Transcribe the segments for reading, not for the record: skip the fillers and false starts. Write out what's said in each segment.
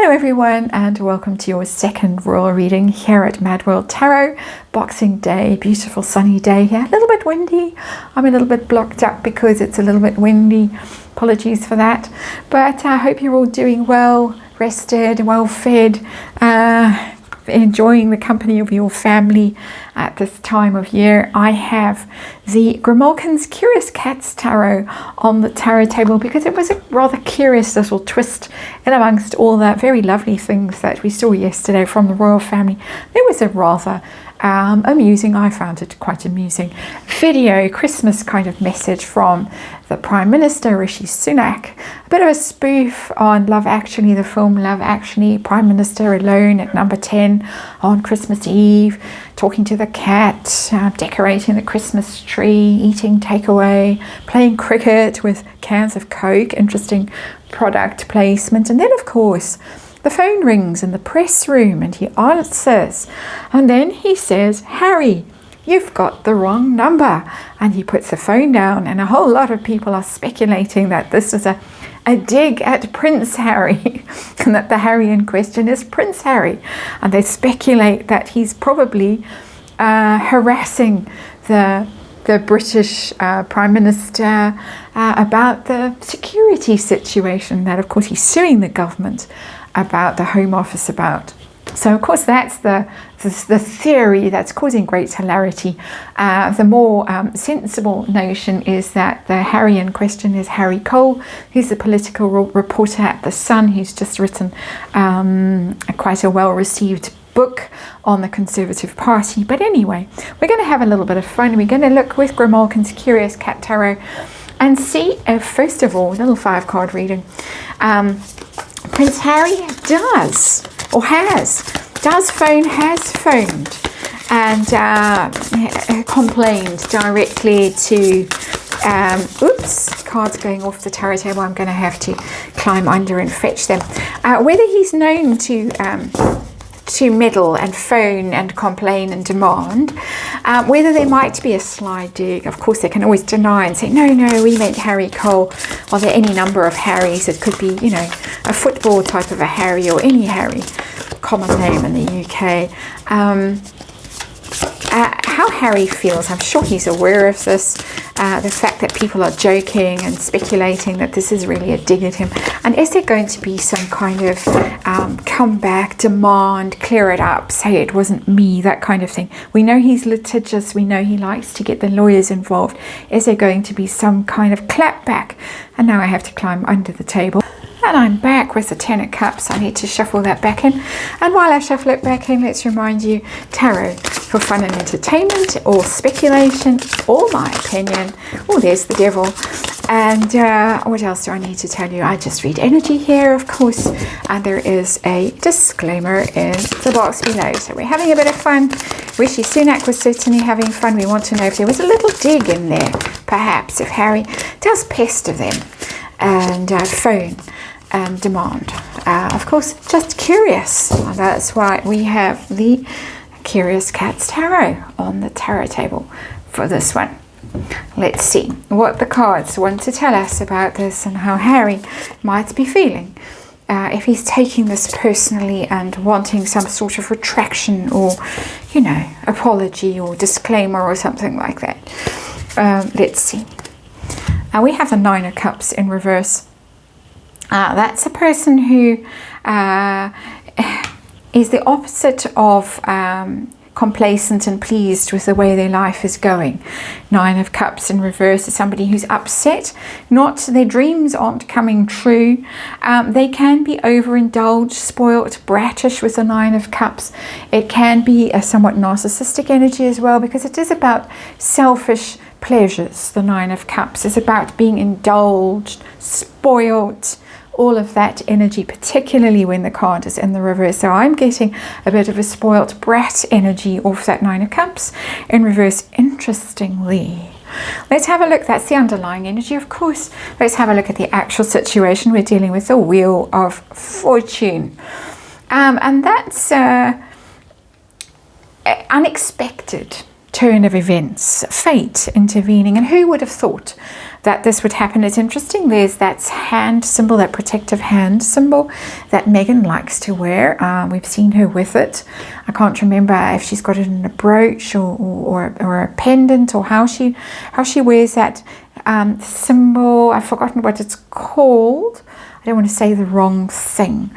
Hello everyone, and welcome to your second royal reading here at MadWorldTarot. Boxing Day, beautiful sunny day here, a little bit windy. I'm a little bit blocked up because it's a little bit windy. Apologies for that, but I hope you're all doing well, rested, well fed, enjoying the company of your family at this time of year. I have the Grimalkin's Curious Cats Tarot on the tarot table because it was a rather curious little twist in amongst all the very lovely things that we saw yesterday from the royal family. There was a rather amusing, I found it quite amusing, video, Christmas kind of message from the Prime Minister, Rishi Sunak. A bit of a spoof on Love Actually, the film Love Actually, Prime Minister alone at number 10 on Christmas Eve, talking to the cat, decorating the Christmas tree, eating takeaway, playing cricket with cans of Coke, interesting product placement. And then, of course, the phone rings in the press room and he answers. And then he says, "Harry, you've got the wrong number." And he puts the phone down, and a whole lot of people are speculating that this is a dig at Prince Harry and that the Harry in question is Prince Harry. And they speculate that he's probably harassing the British Prime Minister about the security situation that, of course, he's suing the government about, the Home Office about. So, of course, that's the theory that's causing great hilarity. The more sensible notion is that the Harry in question is Harry Cole, who's a political reporter at The Sun, who's just written quite a well-received book on the Conservative Party. But anyway, we're going to have a little bit of fun. We're going to look with Grimalkin's Curious Cat Tarot and see if, first of all, a little 5-card reading, Prince Harry has phoned and complained directly to, cards going off the tarot table, I'm going to have to climb under and fetch them. Whether he's known to meddle and phone and complain and demand, whether there might be a sly dig. Of course, they can always deny and say, no, we meant Harry Cole. Are there any number of Harrys? It could be, a football type of a Harry or any Harry, common name in the UK. How Harry feels, I'm sure he's aware of this, the fact that people are joking and speculating that this is really a dig at him. And is there going to be some kind of comeback, demand, clear it up, say it wasn't me, that kind of thing? We know he's litigious, we know he likes to get the lawyers involved. Is there going to be some kind of clap back? And now I have to climb under the table. And I'm back with the 10 of Cups. I need to shuffle that back in. And while I shuffle it back in, let's remind you, tarot for fun and entertainment, or speculation, or my opinion. Oh, there's the devil. And what else do I need to tell you? I just read energy here, of course. And there is a disclaimer in the box below. So we're having a bit of fun. Rishi Sunak was certainly having fun. We want to know if there was a little dig in there, perhaps, if Harry does pester them and phone and demand. Of course, just curious. That's why we have the Curious Cats Tarot on the tarot table for this one. Let's see what the cards want to tell us about this and how Harry might be feeling. If he's taking this personally and wanting some sort of retraction or, apology or disclaimer or something like that. Let's see. We have the 9 of Cups in reverse. That's a person who is the opposite of complacent and pleased with the way their life is going. 9 of Cups in reverse is somebody who's upset, their dreams aren't coming true. They can be overindulged, spoilt, brattish with the 9 of Cups. It can be a somewhat narcissistic energy as well, because it is about selfish pleasures. The 9 of Cups is about being indulged, spoilt, all of that energy, particularly when the card is in the reverse. So I'm getting a bit of a spoilt brat energy off that 9 of Cups in reverse, interestingly. Let's have a look. That's the underlying energy, of course. Let's have a look at the actual situation. We're dealing with the Wheel of Fortune. And that's unexpected turn of events, fate intervening. And who would have thought that this would happen. It's interesting, there's that hand symbol, that protective hand symbol that Megan likes to wear. We've seen her with it. I can't remember if she's got it in a brooch or a pendant, or how she wears that symbol. I've forgotten what it's called. I don't want to say the wrong thing,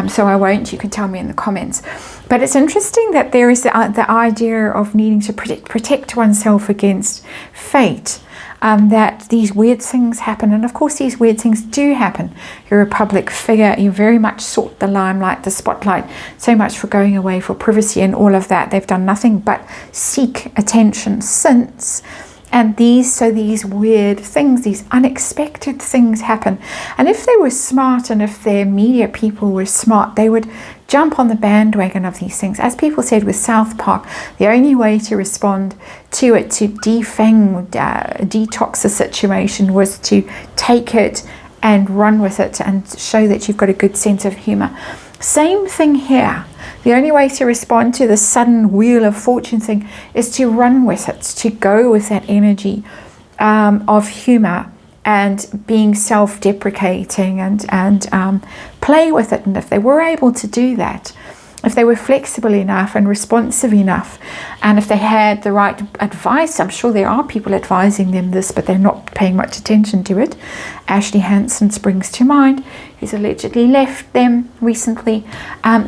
so I won't. You can tell me in the comments. But it's interesting that there is the idea of needing to protect oneself against fate. That these weird things happen, and of course these weird things do happen. You're a public figure, you very much sought the limelight, the spotlight, so much for going away for privacy and all of that. They've done nothing but seek attention since. And these weird things, these unexpected things happen. And if they were smart, and if their media people were smart, they would jump on the bandwagon of these things. As people said with South Park, the only way to respond to it, to detox the situation, was to take it and run with it and show that you've got a good sense of humor. Same thing here. The only way to respond to the sudden wheel of fortune thing is to run with it, to go with that energy of humor and being self-deprecating and play with it. And if they were able to do that, if they were flexible enough and responsive enough, and if they had the right advice, I'm sure there are people advising them this, but they're not paying much attention to it. Ashley Hansen springs to mind, who's allegedly left them recently.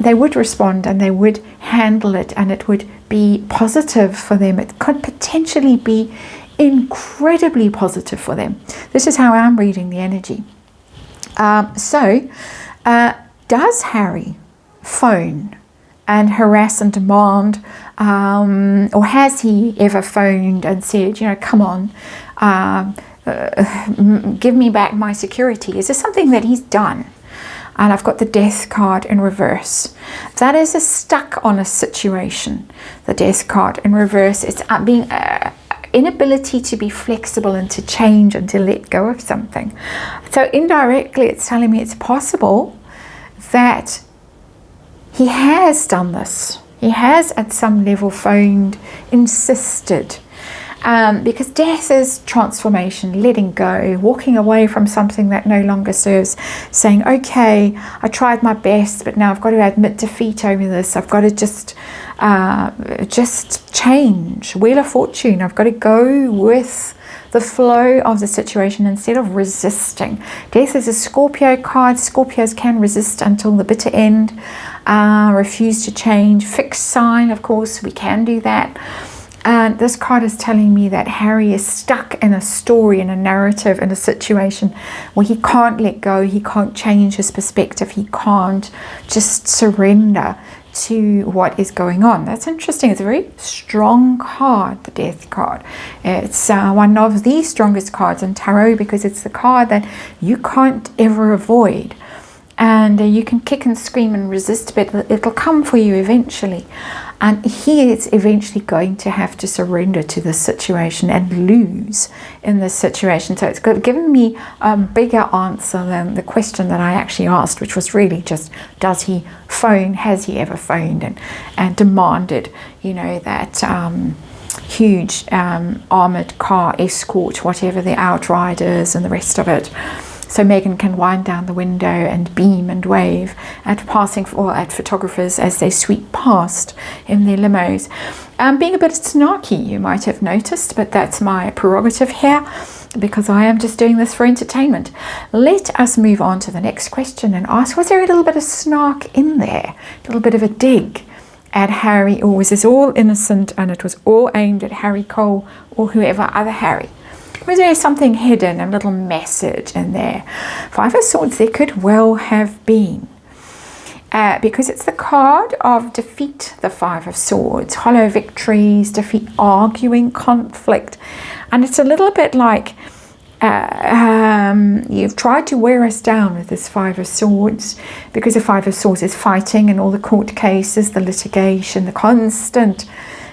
They would respond and they would handle it, and it would be positive for them. It could potentially be incredibly positive for them. This is how I'm reading the energy. Does Harry phone and harass and demand, or has he ever phoned and said, come on, give me back my security? Is this something that he's done? And I've got the Death card in reverse. That is a stuck on a situation. The Death card in reverse, it's being inability to be flexible and to change and to let go of something. So indirectly it's telling me it's possible that he has done this. He has at some level phoned, insisted. Because death is transformation, letting go, walking away from something that no longer serves, saying, okay, I tried my best, but now I've got to admit defeat over this. I've got to just change. Wheel of Fortune. I've got to go with the flow of the situation instead of resisting. Death is a Scorpio card. Scorpios can resist until the bitter end, refuse to change. Fixed sign, of course, we can do that. And this card is telling me that Harry is stuck in a story, in a narrative, in a situation where he can't let go, he can't change his perspective, he can't just surrender to what is going on. That's interesting. It's a very strong card, the Death card. It's one of the strongest cards in tarot because it's the card that you can't ever avoid. And you can kick and scream and resist, but it'll come for you eventually. And he is eventually going to have to surrender to this situation and lose in this situation. So it's given me a bigger answer than the question that I actually asked, which was really just, does he phone? Has he ever phoned and demanded, that huge armored car escort, whatever the Outriders and the rest of it. So Megan can wind down the window and beam and wave at photographers as they sweep past in their limos. Being a bit snarky, you might have noticed, but that's my prerogative here because I am just doing this for entertainment. Let us move on to the next question and ask, was there a little bit of snark in there? A little bit of a dig at Harry, or was this all innocent and it was all aimed at Harry Cole or whoever other Harry? Was there something hidden, a little message in there? Five of Swords, there could well have been. Because it's the card of defeat, the Five of Swords. Hollow victories, defeat, arguing, conflict. And it's a little bit like you've tried to wear us down with this Five of Swords. Because the Five of Swords is fighting and all the court cases, the litigation, the constant...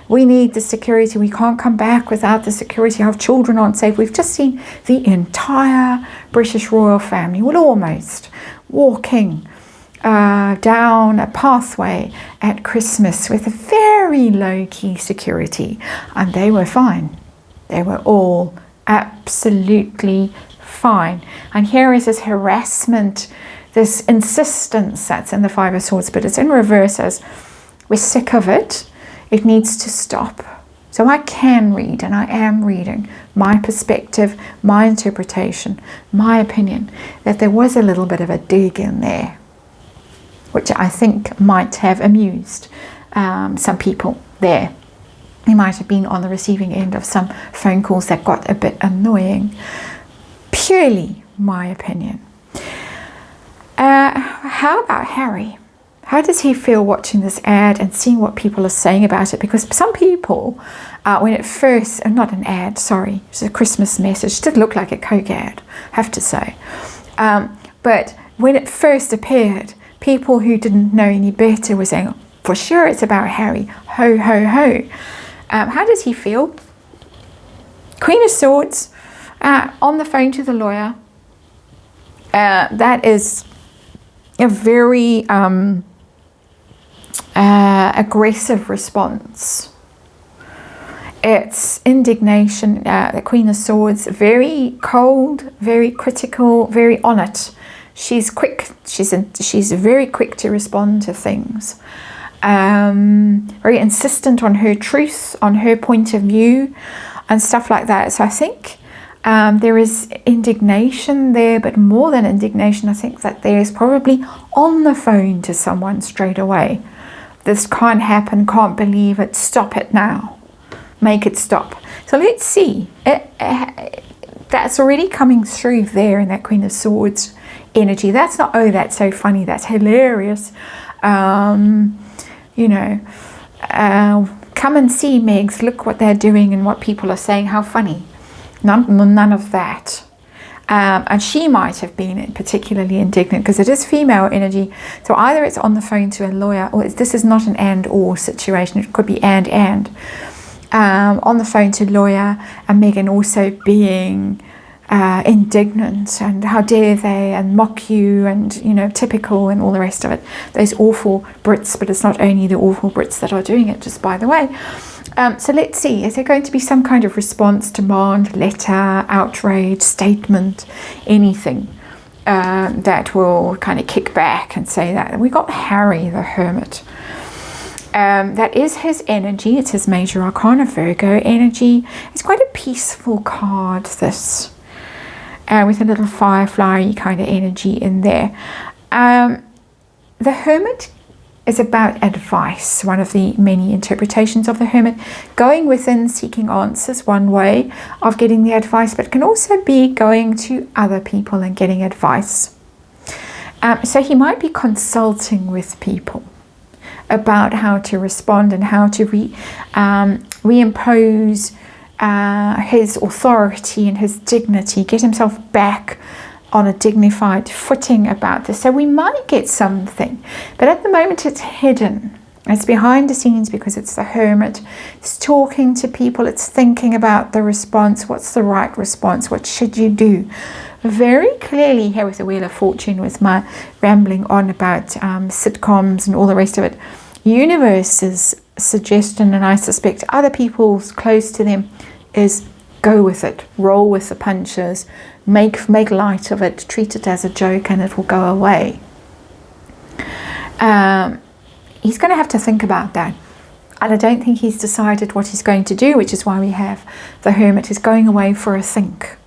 We need the security. We can't come back without the security. Our children aren't safe. We've just seen the entire British royal family, well, almost, walking down a pathway at Christmas with a very low-key security. And they were fine. They were all absolutely fine. And here is this harassment, this insistence that's in the Five of Swords, but it's in reverse as we're sick of it. It needs to stop. So I can read, and I am reading my perspective, my interpretation, my opinion, that there was a little bit of a dig in there, which I think might have amused some people there. They might have been on the receiving end of some phone calls that got a bit annoying. Purely my opinion. How about Harry? How does he feel watching this ad and seeing what people are saying about it? Because some people, when it first, not an ad, sorry, it's a Christmas message. It did look like a Coke ad, I have to say. But when it first appeared, people who didn't know any better were saying, for sure it's about Harry. Ho, ho, ho. How does he feel? Queen of Swords, on the phone to the lawyer. That is a very aggressive response. It's indignation. The Queen of Swords, very cold, very critical, very on it. She's quick. She's very quick to respond to things. Very insistent on her truth, on her point of view, and stuff like that. So I think there is indignation there, but more than indignation, I think that there's probably on the phone to someone straight away. This can't happen, can't believe it, stop it now. Make it stop. So let's see. That's already coming through there in that Queen of Swords energy. That's not, oh, that's so funny, that's hilarious. You know, come and see, Megs, look what they're doing and what people are saying, how funny. None of that. And she might have been particularly indignant because it is female energy. So either it's on the phone to a lawyer, or this is not an and/or situation. It could be and. On the phone to lawyer, and Megan also being indignant and how dare they, and mock you, and you know, typical, and all the rest of it. Those awful Brits, but it's not only the awful Brits that are doing it, just by the way. So let's see, is there going to be some kind of response, demand, letter, outrage, statement, anything that will kind of kick back and say that? We got Harry the Hermit. That is his energy. It's his major arcana, Virgo energy. It's quite a peaceful card, this, with a little firefly kind of energy in there. The Hermit is about advice, one of the many interpretations of the Hermit. Going within, seeking answers, one way of getting the advice, but can also be going to other people and getting advice. So he might be consulting with people about how to respond and how to reimpose his authority and his dignity, get himself back on a dignified footing about this. So we might get something, but at the moment it's hidden. It's behind the scenes because it's the Hermit. It's talking to people. It's thinking about the response. What's the right response? What should you do? Very clearly here with the Wheel of Fortune, with my rambling on about sitcoms and all the rest of it. Universe's suggestion, and I suspect other people's close to them, is go with it. Roll with the punches. Make light of it. Treat it as a joke and it will go away. He's going to have to think about that. And I don't think he's decided what he's going to do, which is why we have the Hermit is going away for a think.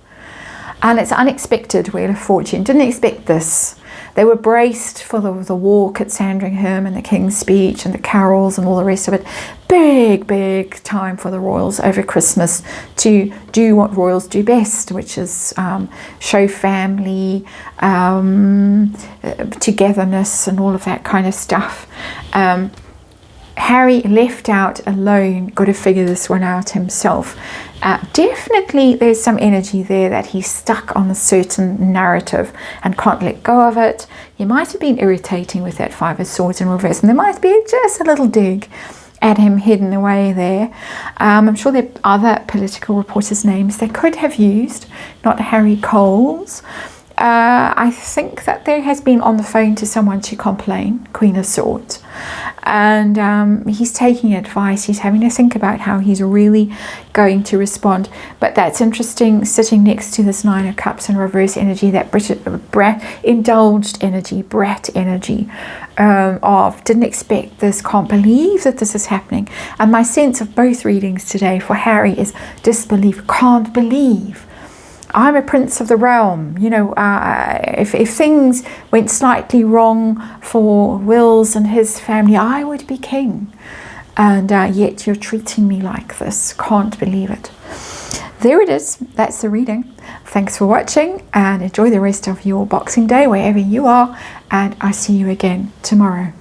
And it's unexpected, Wheel of Fortune. Didn't expect this. They were braced for the walk at Sandringham and the King's Speech and the carols and all the rest of it. Big time for the royals over Christmas to do what royals do best, which is show family, togetherness and all of that kind of stuff. Harry left out alone, got to figure this one out himself. Definitely there's some energy there that he's stuck on a certain narrative and can't let go of it. He might have been irritating with that Five of Swords in reverse, and there might be just a little dig at him hidden away there. I'm sure there are other political reporters' names they could have used, not Harry Cole's. I think that there has been on the phone to someone to complain, Queen of Swords, and he's taking advice. He's having to think about how he's really going to respond. But that's interesting, sitting next to this Nine of Cups in reverse energy, that indulged energy, brat energy, of didn't expect this, can't believe that this is happening. And my sense of both readings today for Harry is disbelief, can't believe. I'm a prince of the realm. You know, if things went slightly wrong for Will's and his family, I would be king. And yet you're treating me like this. Can't believe it. There it is. That's the reading. Thanks for watching and enjoy the rest of your Boxing Day wherever you are. And I see you again tomorrow.